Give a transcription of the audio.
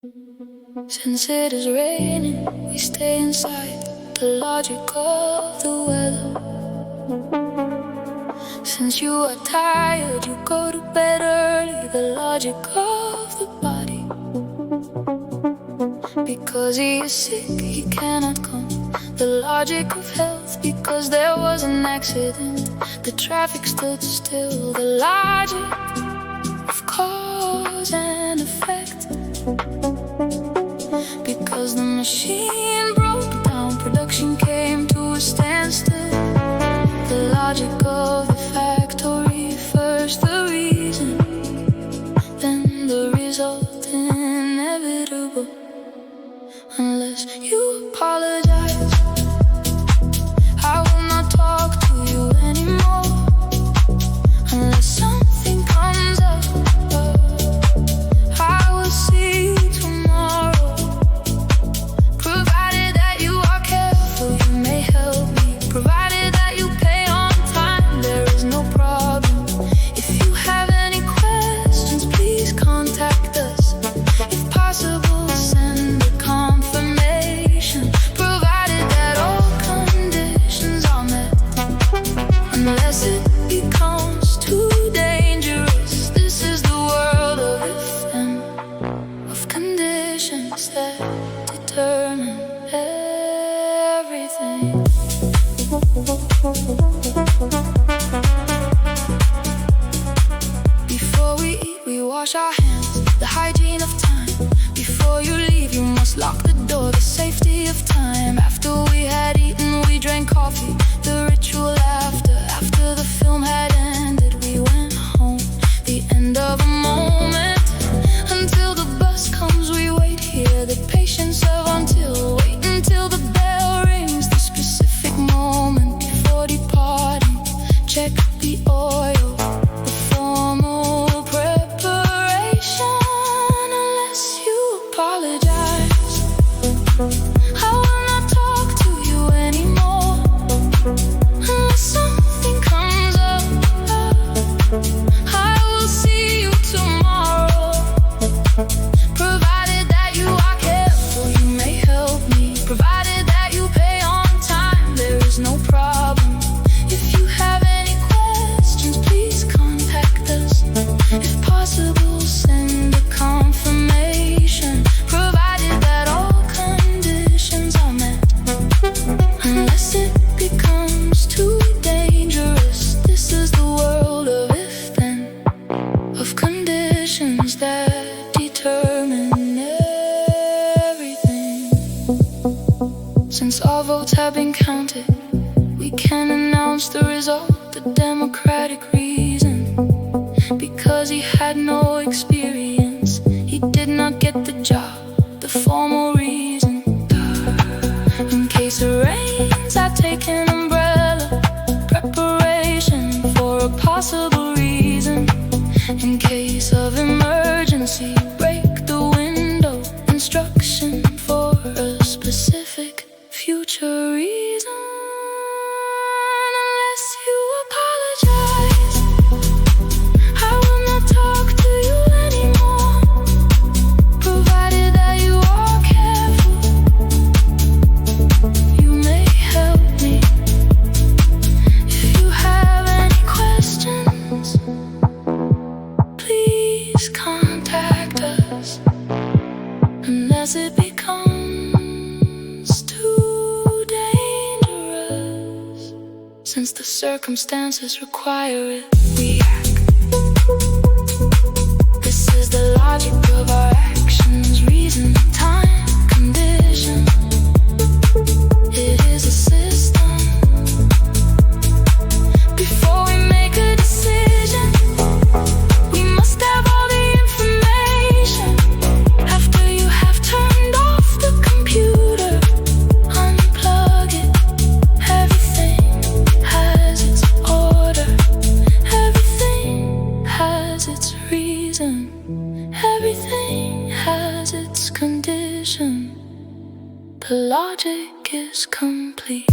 Since it is raining, we stay inside. The logic of the weather. Since you are tired, you go to bed early. The logic of the body. Because he is sick, he cannot come. The logic of health, because there was an accident. The traffic stood still. The logic of cause and effect. Because the machine broke down, production came to a standstill. The logic of the factory, first the reason, then the result inevitable. Unless you apologize, I will not talk to you anymore. Unless something comes up, I will see you tomorrow. Provided that you are careful, you may help me. Provided that you pay on time, there is no problem. If you have any questions, please contact us. If possible, send a confirmation. Provided that all conditions are met. Unless it becomes too dangerous, this is the world of if and of conditions that determine everything. Before we eat, we wash our hands. The hygiene of time. Before you leave, you must lock the door. The safety of time. After we had eaten, we drank coffee. The ritual after the film had ended, we went home. The end of a moment. Until the bus comes, we wait here. The patience of wait until the bell rings. The specific moment before departing. Check the oil, the formal preparation. Unless you apologize, I will not talk to you anymore. Unless something comes up, I will see you tomorrow. Provided that you are careful, you may help me. Provided that you pay on time, there is no problem. If you have any questions, please contact us. If possible, send a confirmation. Provided that all conditions are met. Unless it becomes too dangerous, this is the world of if then, of conditions that determine everything. Since all votes have been counted, we can announce the result, the democratic reason. Because he had no experience, he did not get the job, the formal reason. In case it rains, I take an umbrella. Preparation for a possible reason. In case of emergency, break the window. Instruction for a specific future reason. Unless you apologize, I will not talk to you anymore. Provided that you are careful, you may help me. If you have any questions, please contact us. Unless it becomes too dangerous, since the circumstances require it, we act. This is the logic of our actions, reason, time, condition. It is a system. Before we make a decision, we must have all the information. After you have turned off the computer, unplug it. Everything has its order. Everything has its reason. Everything has its condition. The logic is complete.